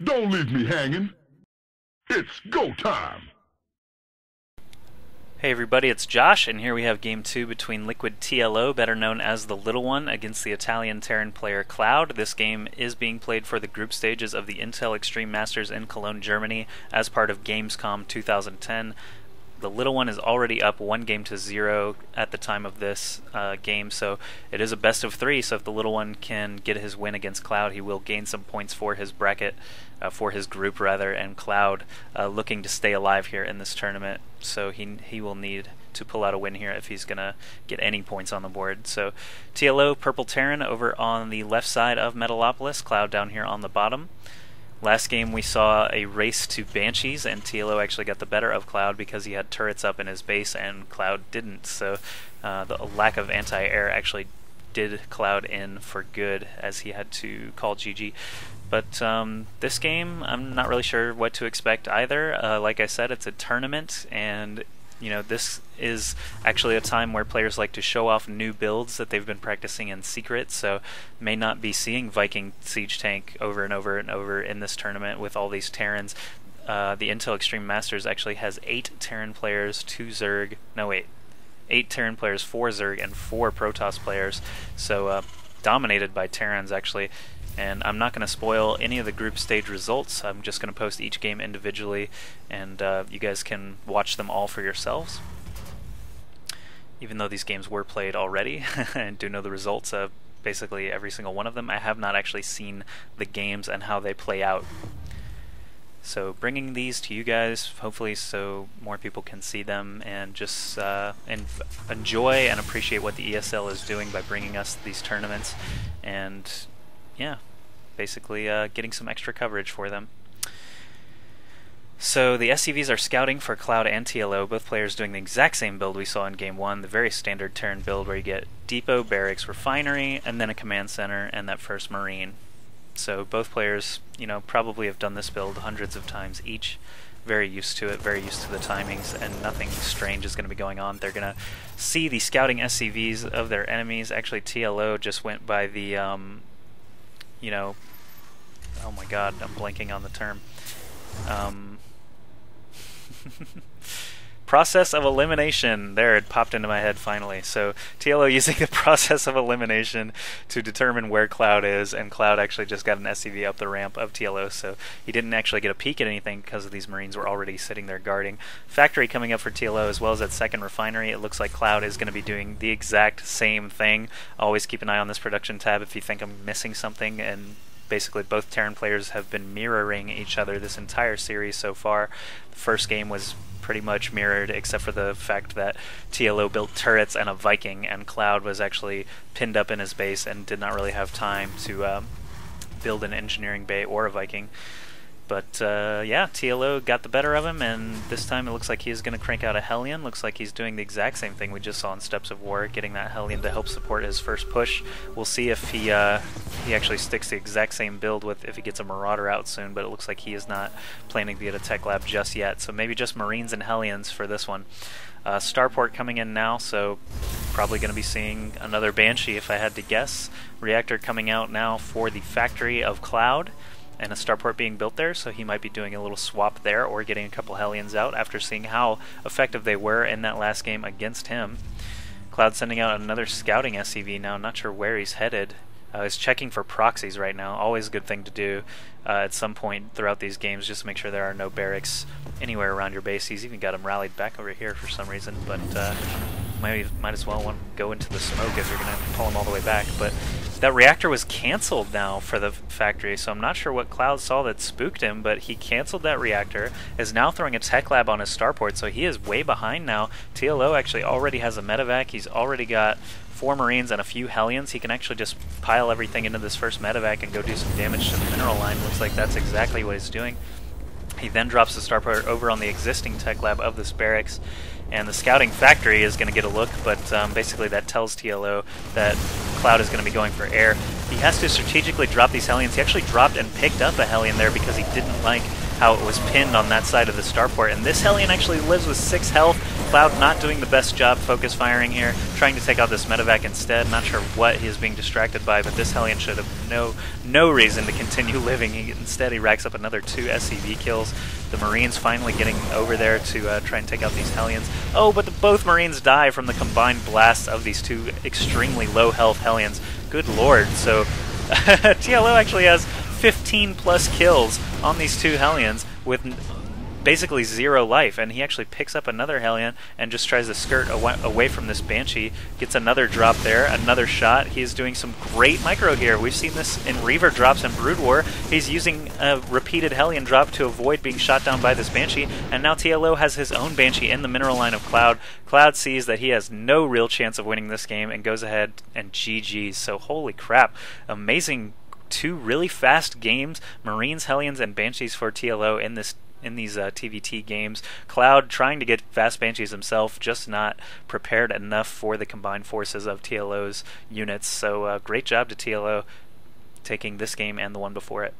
Don't leave me hanging. It's go time. Hey everybody, it's Josh, and here we have Game 2 between LiquidTLO, better known as TheLittleOne, against the Italian Terran player ClouD. This game is being played for the group stages of the Intel Extreme Masters in Cologne, Germany, as part of Gamescom 2010. TheLittleOne is already up 1-0 at the time of this game, so it is a best of 3, so if TheLittleOne can get his win against ClouD, he will gain some points for his bracket, for his group rather, and ClouD looking to stay alive here in this tournament, so he will need to pull out a win here if he's going to get any points on the board. So TLO, Purple Terran over on the left side of Metalopolis, ClouD down here on the bottom. Last game we saw a race to Banshees, and TLO actually got the better of ClouD because he had turrets up in his base and ClouD didn't, so the lack of anti-air actually did ClouD in for good as he had to call GG. But this game, I'm not really sure what to expect either. Like I said, it's a tournament, and you know, this is actually a time where players like to show off new builds that they've been practicing in secret, so may not be seeing Viking Siege Tank over and over and over in this tournament with all these Terrans. The Intel Extreme Masters actually has 8 Terran players, 2 Zerg, no wait, 8 Terran players, 4 Zerg, and 4 Protoss players, so dominated by Terrans actually. And I'm not going to spoil any of the group stage results. I'm just going to post each game individually, and you guys can watch them all for yourselves. Even though these games were played already and do know the results of basically every single one of them, I have not actually seen the games and how they play out. So bringing these to you guys, hopefully so more people can see them and just enjoy and appreciate what the ESL is doing by bringing us these tournaments, and yeah, basically getting some extra coverage for them. So the SCVs are scouting for ClouD and TLO, both players doing the exact same build we saw in Game 1, the very standard Terran build where you get Depot, Barracks, Refinery, and then a Command Center, and that first Marine. So both players, you know, probably have done this build hundreds of times each, very used to it, very used to the timings, and nothing strange is going to be going on. They're going to see the scouting SCVs of their enemies. Actually, TLO just went by the you know, oh my god, I'm blanking on the term. Process of elimination. There, it popped into my head finally. So TLO using the process of elimination to determine where ClouD is, and ClouD actually just got an SCV up the ramp of TLO, so he didn't actually get a peek at anything because these Marines were already sitting there guarding. Factory coming up for TLO as well as that second refinery. It looks like ClouD is going to be doing the exact same thing. Always keep an eye on this production tab if you think I'm missing something, and basically both Terran players have been mirroring each other this entire series so far. The first game was pretty much mirrored except for the fact that TLO built turrets and a Viking, and ClouD was actually pinned up in his base and did not really have time to build an engineering bay or a Viking. But yeah, TLO got the better of him, and this time it looks like he's going to crank out a Hellion. Looks like he's doing the exact same thing we just saw in Steps of War, getting that Hellion to help support his first push. We'll see if he actually sticks the exact same build with if he gets a Marauder out soon, but it looks like he is not planning to get a Tech Lab just yet, so maybe just Marines and Hellions for this one. Starport coming in now, so probably going to be seeing another Banshee if I had to guess. Reactor coming out now for the factory of ClouD, and a starport being built there, so he might be doing a little swap there or getting a couple Hellions out after seeing how effective they were in that last game against him. ClouD sending out another scouting SCV now, not sure where he's headed. He's checking for proxies right now, always a good thing to do at some point throughout these games, just to make sure there are no barracks anywhere around your base. He's even got him rallied back over here for some reason, but might as well want to go into the smoke if you're going to pull him all the way back. But that reactor was cancelled now for the factory, so I'm not sure what ClouD saw that spooked him, but he cancelled that reactor, is now throwing a tech lab on his starport, so he is way behind now. TLO actually already has a medevac. He's already got 4 Marines and a few Hellions. He can actually just pile everything into this first medevac and go do some damage to the mineral line. Looks like that's exactly what he's doing. He then drops the starport over on the existing tech lab of this barracks, and the scouting factory is going to get a look, but basically that tells TLO that ClouD is going to be going for air. He has to strategically drop these Hellions. He actually dropped and picked up a Hellion there because he didn't like how it was pinned on that side of the starport, and this Hellion actually lives with 6 health, ClouD not doing the best job focus firing here, trying to take out this medevac instead. Not sure what he is being distracted by, but this Hellion should have no reason to continue living. Instead, he racks up another 2 SCV kills. The Marines finally getting over there to try and take out these Hellions. Oh, but both Marines die from the combined blasts of these 2 extremely low health Hellions. Good lord. So TLO actually has 15 plus kills on these 2 Hellions with basically 0 life, and he actually picks up another Hellion and just tries to skirt away from this Banshee. Gets another drop there, another shot. He is doing some great micro here. We've seen this in Reaver drops and Brood War. He's using a repeated Hellion drop to avoid being shot down by this Banshee, and now TLO has his own Banshee in the mineral line of ClouD. ClouD sees that he has no real chance of winning this game and goes ahead and GG's. So holy crap, amazing 2 really fast games, Marines, Hellions, and Banshees for TLO in these TVT games. ClouD trying to get fast Banshees himself, just not prepared enough for the combined forces of TLO's units. So great job to TLO taking this game and the one before it.